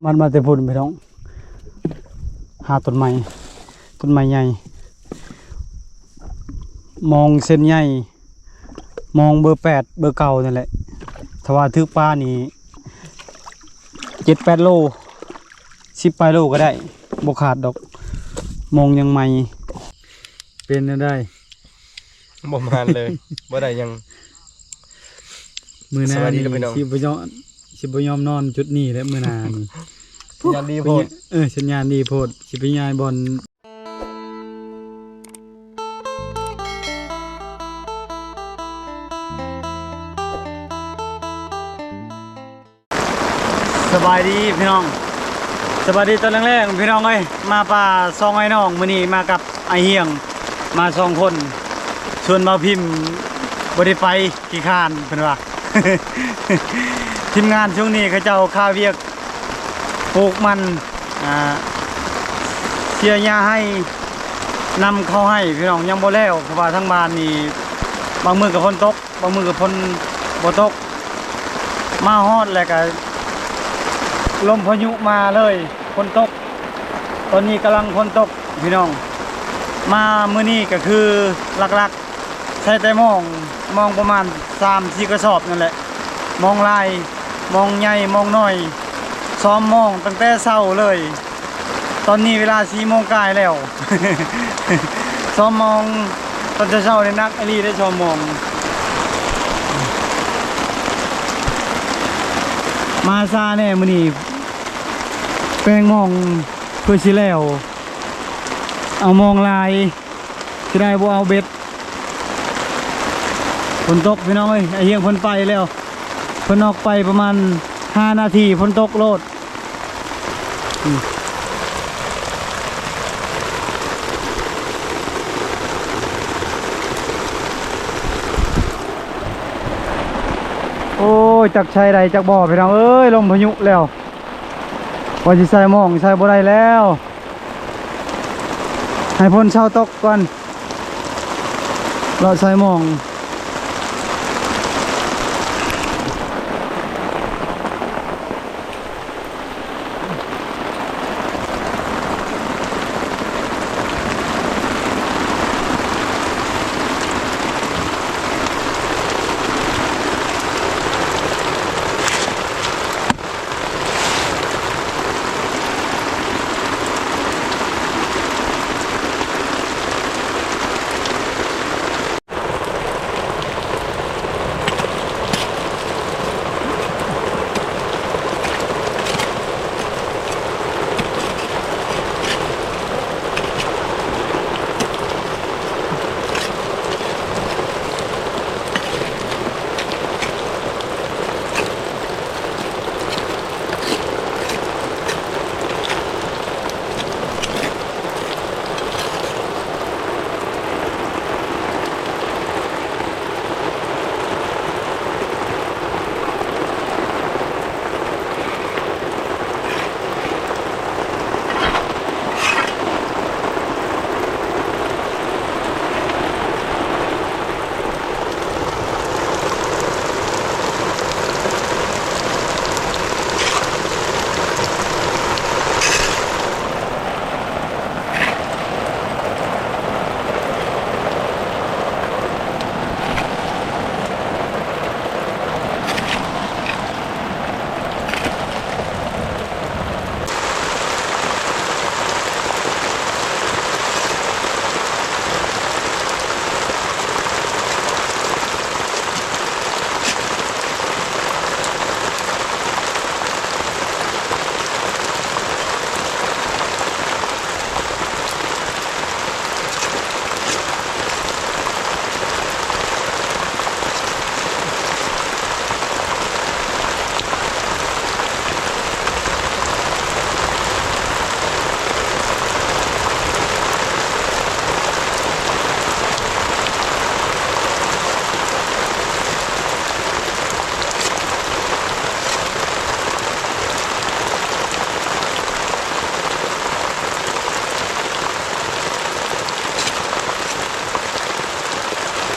มันมาแต่พุ่นไปน้องหาต้นไม้ใหญ่มองเส้นใหญ่มองเบอร์8เบอร์เก่านั่นแหละถ้าว่าถือปลานี่7-8 โล10ปลายโลก็ได้บ่ขาดดอกมองยังใหม่เป็นได้บ่มานเลยบ่ได้ยังมื้อหน้านี่สิบ่ยอมนอนจุดนี้แหละมื้อหน้านี่สัญญาณดีโพดสัญญาณดีโพดสิไปย้ายบอลสบายดีพี่น้องสบายดีตอนแรกๆพี่น้องเอ้ยมาป่าซองไอ้น้องมื้อนี้มากับไอเฮียงมา2 คนชวนมาพิมพ์บ่ได้ไปขี้ข้านเพิ่นว่า ทีมงานช่วงนี้เขาเจ้าค่าเวียกปลูกมันเสียหญ้าให้นำเข้าให้พี่น้องยังบ่แล้วเพราะว่าทั้งบ้านนี่บางมื้อก็ฝนตกบางมื้อก็ฝนบ่ตกมาฮอดแล้วก็ลมพายุมาเลยฝนตกตอนนี้กำลังฝนตกพี่น้องมามื้อนี้ก็คือหลักๆใช้แต่มองประมาณ 3-4 กระสอบนั่นแหละมองลายมองใหญ่มองน้อยซ้อมมองตั้งแต่เช้าเลยตอนนี้เวลา4 โมงกายแล้ว ซ้อมมองตอนเช้าเลยนักอลีได้ซ้อมมองมาซาแน่มื้อนี้แปลงมองเพื่อสิแล้วเอามองลายสิได้บ่เอาเบ็ดฝนตกพี่น้องเอ้ยไอเฮียงฝนไปแล้วฝนออกไปประมาณ5 นาทีฝนตกโลดโอ้ยจักใช้ใดจักบ่อพี่น้องเอ้ยลมพายุแล้วว่าสิใส่หม้องใส่บ่ได้แล้วให้พ้นเช้าตกก่อนเราใส่หม้อง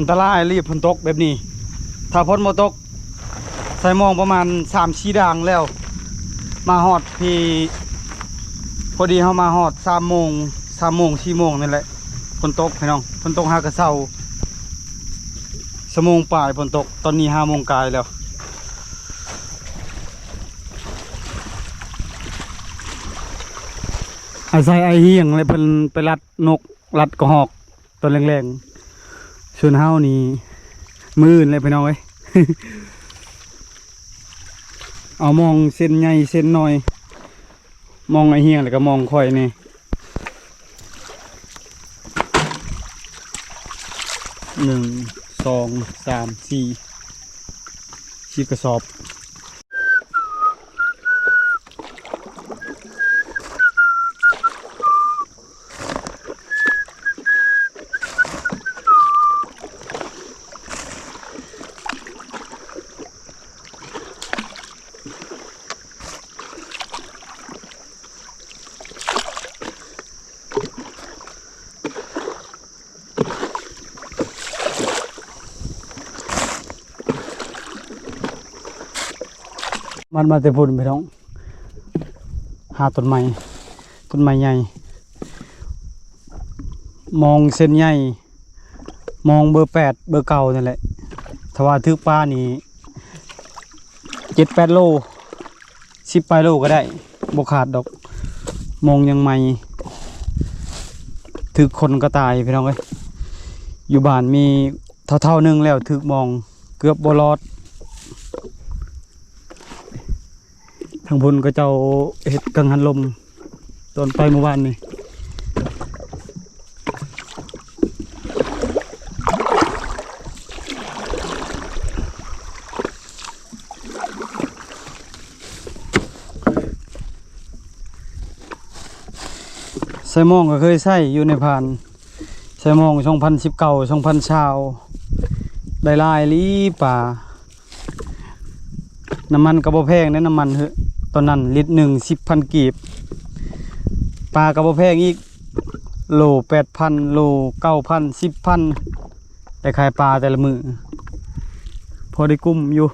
อันตรายรีบฝนตกแบบนี้ถ้าฝนบ่ตกใส่มองประมาณ3-4 ด่างแล้ว มาฮอดพี่พอดีเขามาฮอด3 โมง4 โมงนั่นแหละฝนตกพี่น้องฝนตกหากระเซา1 โมงปลายฝนตกตอนนี้5 โมงกายแล้วอาศัยไอเฮียงเลยเพิ่นไปรัดนกรัดกระหอกตัวแรงๆส่วนเฮานี่มืออื่นเลยพี่น้องเอ้ย เอามองเส้นใหญ่เส้นน้อยมองไอเฮียงแล้วก็มองค่อยนี่1 2 3 4กระสอบมันมาแต่พุ่นไปท้องหาต้นไม้ใหญ่มองเส้นใหญ่มองเบอร์8เบอร์เก่านั่นแหละถ้าว่าทึกป้านี่7-8 โล10 ปลายโลก็ได้บ่ขาดดอกมองยังใหม่ทึกคนก็ตายพี่น้องเอ้ยอยู่บ้านมีเท่านึงแล้วทึกมองเกือบบ่รอดทางพุ่นก็เจ้าเห็ดกังหันลมตอนไปเมื่อวานนี่ใส่หมองก็เคยใส่อยู่ในผ่านใส่หมอง2019 2020ได้ลายลีป่าน้ำมันก็บ่แพงนะน้ำมันเหอะตอนนั้นลิตรหนึ่ง10,000 กีบปลาก็บ่แพงอีกโล8,000โล9,000 10,000แต่ขายปลาแต่ละมือพอได้กุ้มอยู่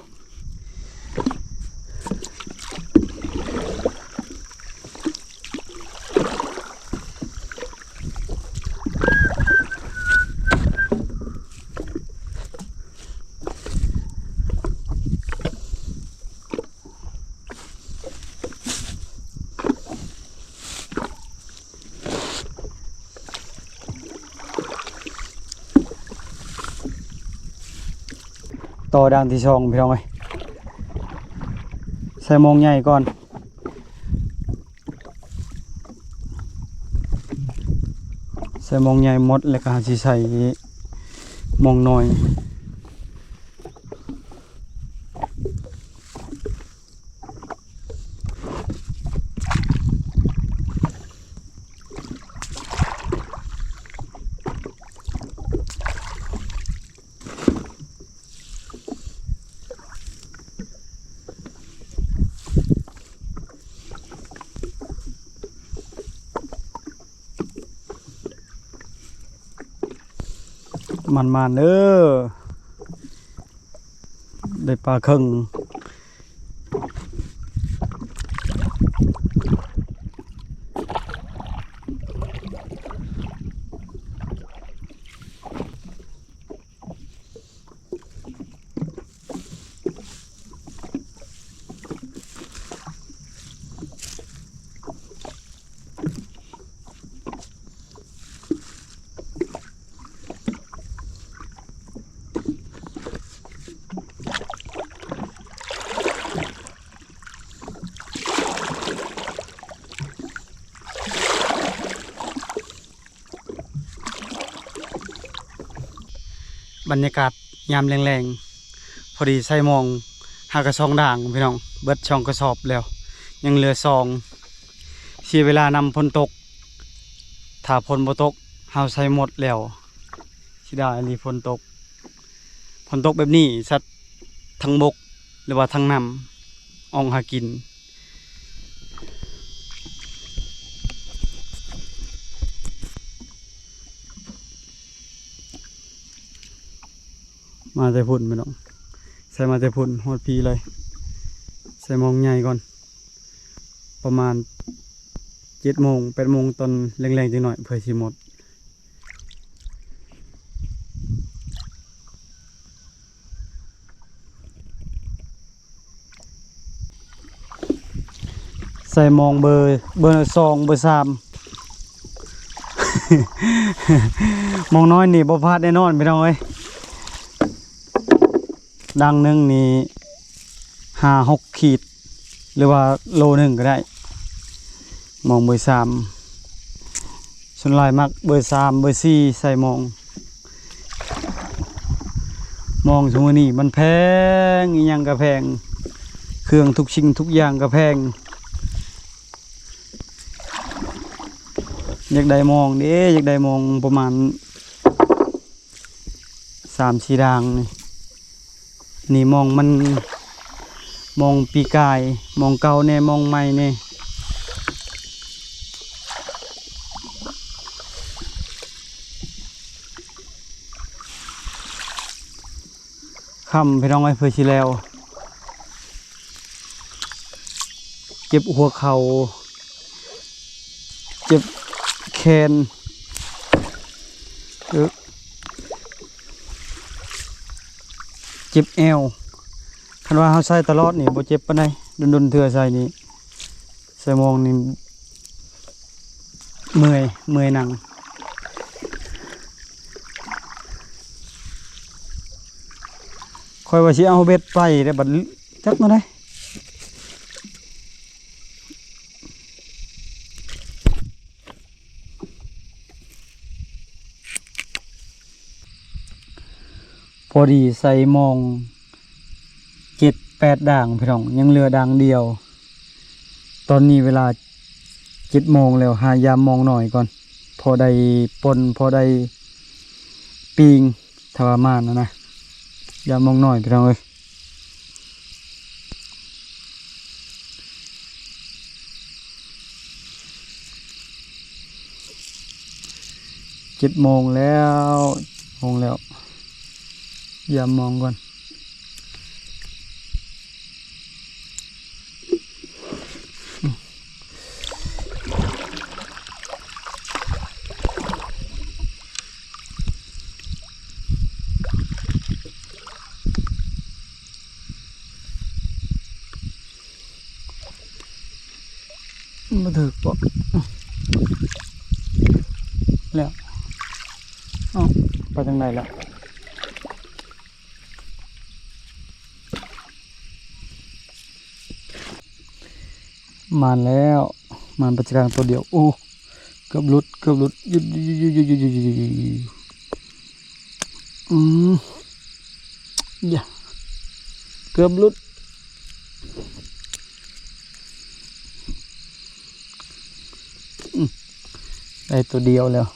ต่อด่างที่ช่องพี่น้องเอ้ยใส่มองใหญ่ก่อนใส่มองใหญ่หมดแล้วก็สิใส่มองน้อยมันเด้อได้ปลาครึ่งบรรยากาศยามแรงๆพอดีใส่มองหากระซองด่างพี่น้องเบิดช่องกระสอบแล้วยังเหลือซองเสียเวลานำพลตกถ้าพลบ่ตกเฮาใส่หมดแล้วสิได้อันนี้พลตกแบบนี้สัตว์ทั้งบกหรือว่าทั้งน้ำอองหากินมาแต่พุ่นพี่น้องใส่มาแต่พุ่นฮอดพีเลยใส่มองใหญ่ก่อน ประมาณ7 โมง 8 โมงตอนแรงๆจังหน่อยเพื่อสิหมดใส่มองเบอร์2เบอร์3 มองน้อยนี่บ่พลาดแน่นอนพี่น้องเอ้ยดังหนึงนี่5-6 ขีดหรือว่าโลนึงก็ได้มองเบอร์3ส่วนหลายมักเบอร์3เบอร์4ใส่มองทุกมื้อนี้มันแพงอีหยังก็แพงเครื่องทุกสิ่งทุกอย่างก็แพงอยากได้มองเด้อยากได้มองประมาณ3-4ด่างนี่มองมันมองปีกายมองเก่าแน่มองใหม่แน่ค่ำพี่น้องไอ้เพื่อชิแล้วเจ็บหัวเข่าเจ็บแขนเจ็บเอวคันว่าเขาใส่ตลอดนี่บ่เจ็บปานใดดนๆเทื่อใส่นี่ใส่มองนี่เมื่อยหนังค่อยว่าสิเอาเบ็ดไปได้บัดจักมาได้พอดีใส่มอง7-8 ด่างพี่น้องยังเหลือด่างเดียวตอนนี้เวลา7 โมงแล้วหายามมองหน่อยก่อนพอได้ปนพอได้ปิงทวามานนะยามมองหน่อยพี่น้องเอ้ย7 โมงแล้วยามมองก่อนมาถึกปะแล้วอ๋อไปทางไหนแล้วมาแล้วมันประจังตัวเดียวโอ้เกือบหลุดหยุดอย่าเกือบหลุดได้ตัวเดียวแล้ว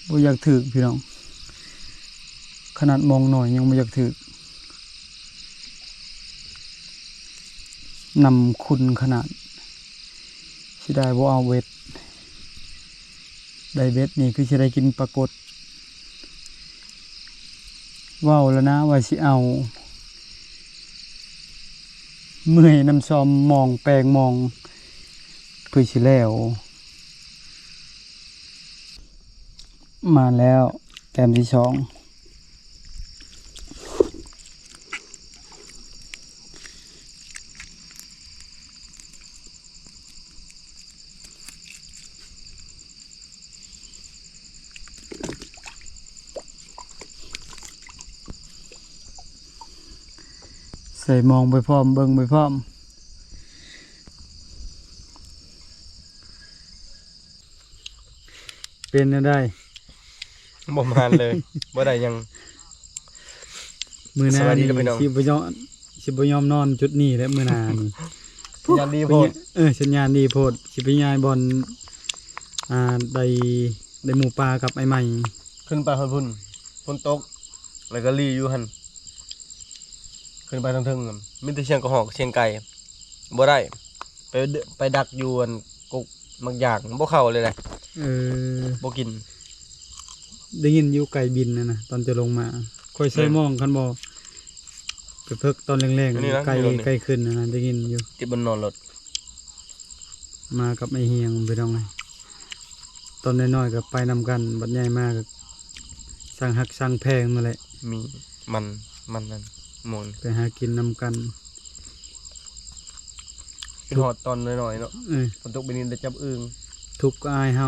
บ่อยากถึกพี่น้องขนาดมองหน่อยยังไม่อยากถึกนำคุณขนาดสิได้บ่เอาเวทได้เวทนี่คือสิได้กินปรากฏว้าวแล้วนะว่าสิเอาเมื่อยน้ำซอมมองแปลงมองเพื่อสิแล้วมาแล้วแต้มที่2ใส่มองไปพร้อมเบิ่งไปพร้อมเป็นได้ บ่มานเลยบ่ได้ยัง มือหน้า สวัสดี นี่ ครับพี่น้อง สิบ่ยอมนอนจุดนี้และมือหน้านี่ ยันดีโพด สัญญาณดีโพดสิไปย้ายบอลได้หมูปลากับไอ้ใหม่ ขึ้นไปฮอดพุ่นฝนตกแล้วก็รีอยู่หั่นขึ้นไปทางเทิงน่ะมีแต่เสียงกระหอกเสียงไก่บ่ได้ไปดักอยู่อันกุกมักอย่างบ่เข้าเลยแหละ บ่กิน ได้ยินอยู่ไก่บินนะตอนจะลงมาค่อยใส่มองคันบ่ไปเพิกตอนแรงๆไก่ขึ้นนะได้ยินอยู่ ที่บนนอนรถ มากับไอเฮียงไปน้องไงตอนน้อยๆกับไปนำกันบัดใหญ่มากสั่งหักสั่งแพงมาแหละมีมันนั่นหมนไปหากินนำกันเป็นหอดตอนน้อยๆเนาะฝนตกไปนี่ได้จับอึ่งทุกข์ก็อายเฮา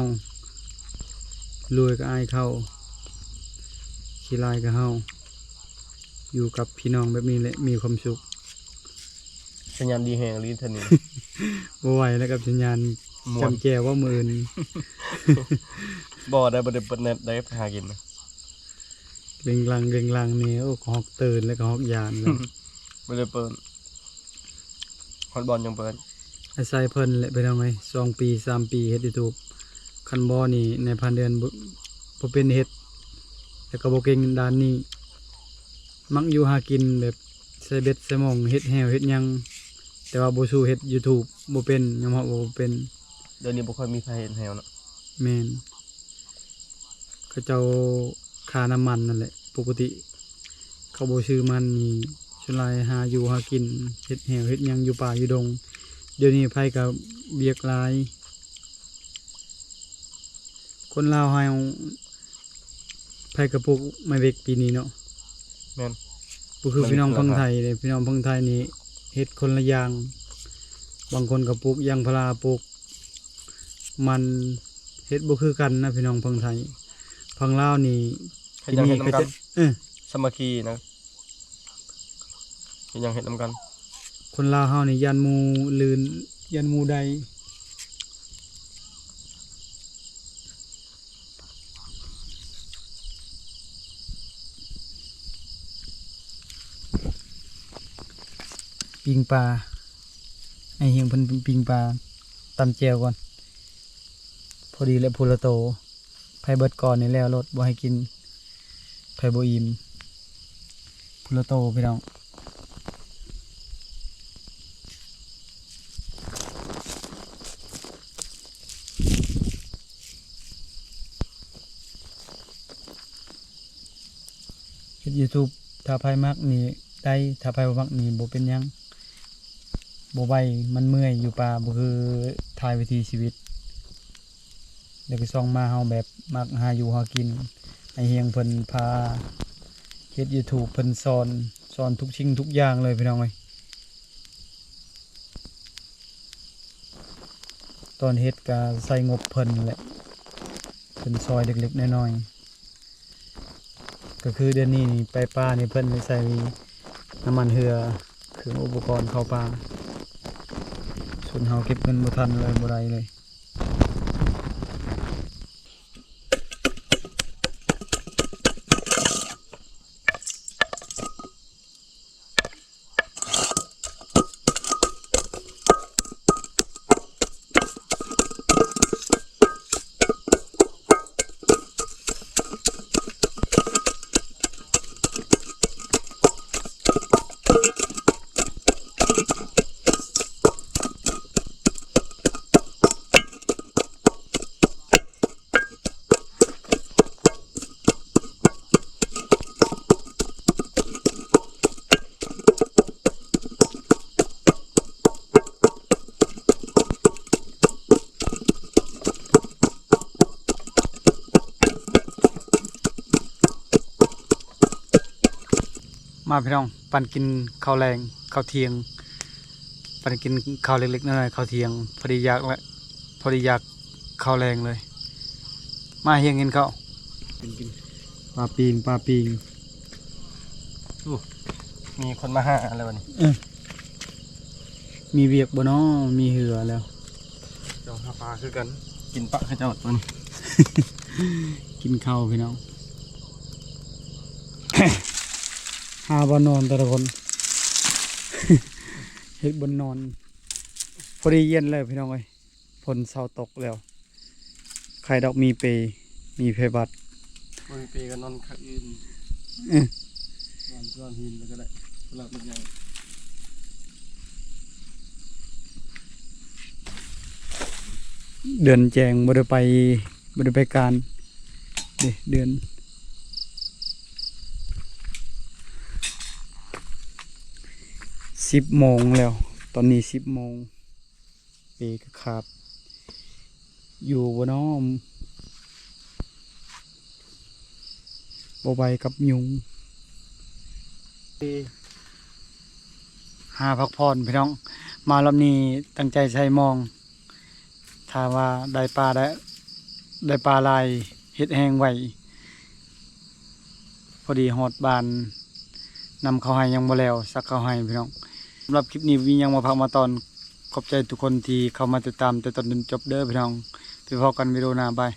รวยก็อายเขาขี้ลายก็เฮาอยู่กับพี่น้องแบบนี้แหละมีความสุขสัญญาณดีแหงลิ้นเท่านี้ บ่ไหวแล้วกับสัญญาณจำแจวว่ามือน บ่ได้บ่ได้เปิดเน็ตได้ไปหากินนะเร่งรังนี่โอ้หอกตื่นแล้วก็หอกยานเลย บ่ได้เปิดฮอตบอลยังเปิดอาศัยเพิ่นแหละไปเอาไง2 ปี 3 ปีเฮ็ด YouTube คันบ่นี่ในพันเดือนบ่เป็นเฮ็ดแล้วก็บ่เก่งด้านนี้มักอยู่หากินแบบใส่เบ็ดใส่หม่องเฮ็ดแฮวเฮ็ดหยังแต่ว่าบ่สู้เฮ็ด YouTube บ่เป็นยอมรับว่าบ่เป็นเดี๋ยวนี้บ่ค่อยมีใครเห็นแฮวเนาะแม่นเขาเจ้าค่าน้ำมันนั่นแหละปกติเขาบ่ซื้อมันนี่ชลายหาอยู่หากินเฮ็ดแฮวเฮ็ดหยังอยู่ป่าอยู่ดงเดี๋ยวนี้ไผก็เบียกหลายคนลาวเฮาไผก็ปลูกไม้เบกปีนี้เนาะแม่นบ่คือพี่น้องฝั่งไทยเลยพี่น้องฝั่งไทยนี่เฮ็ดคนละอย่างบางคนก็ปลูกยางพาราปลูกมันเฮ็ดบ่คือกันนะพี่น้องฝั่งไทยฝั่งลาวนี่ที่นี่ก็จะสามัคคีนะยังเฮ็ดนำกันคนลาวเฮานี่ยันหมู่ลื่นยันหมู่ใดปิงปลาไอเฮียงเพิ่นปิงปลาตำแจวก่อนพอดีแล้วพูละโตไผเบิดก่อนนี่แล้วรถบ่ให้กินไผบ่อิ่มพูละโตพี่น้องเฮ็ด YouTube ถ้าไผมักนี่ได้ถ้าไผบ่มักนี่บ่เป็นหยังบ่ไหวมันเมื่อยอยู่ป่าบ่คือถ่ายวิถีชีวิตเดี๋ยวไปส่องมาเฮาแบบมักหาอยู่หากินไอเฮียงเพิ่นพาเฮ็ด YouTube เพิ่นสอนทุกสิ่งทุกอย่างเลยพี่น้องเอ้ยตอนเฮ็ดก็ใส่งบเพิ่นแหละเพิ่นซอยเล็กๆน้อยๆก็คือเดือนนี้นี่ไปป่านี่เพิ่นได้ใส่น้ำมันเหือเครื่องอุปกรณ์เข้าป่าส่วนเฮาเก็บเงินบ่ทันเลยบ่ได้เลยมาพี่น้องปั่นกินข้าวแรงข้าวเที่ยงปั่นกินข้าวเล็กๆน้อยๆข้าวเที่ยงพอดีอยากข้าวแรงเลยมาเฮียงกินข้าวกินปลาปิงมีคนมาหาอะไรวะนี่มีเวียกบ่น้อมีเหือแล้วเจ้าหาปลาคือกันกินปลาข้าเจ้าตัวนี้ กินข้าวพี่น้อง หาบนนอนแต่ละคน เฮ็ดบนนอนพอดีเย็นเลยพี่น้องเอ้ยฝนเศร้าตกแล้วใครดอกมีเปมีเพบัดมีเปก็นอนข้างอื่นนอนหินแล้วก็ได้สลับมันใหญ่เดือนแจงบ่ได้ไปการเดือน10 โมงแล้วตอนนี้10 โมงเปก็ขาด อยู่บ่น้อมบ่ใบกับยุงหาพักผ่อนพี่น้องมารอบนี้ตั้งใจใช้มองถ้าว่าได้ปลาได้ปลาลายเฮ็ดแห้งไว้พอดีฮอดบานนำเข้าให้ยังบ่แล้วสักเข้าให้พี่น้องสำหรับคลิปนี้วิยังมาพักมาตอนขอบใจทุกคนที่เข้ามาติดตามแต่ต้นจนจบเด้อพี่น้องไปพบกันวิดีโอหน้าบาย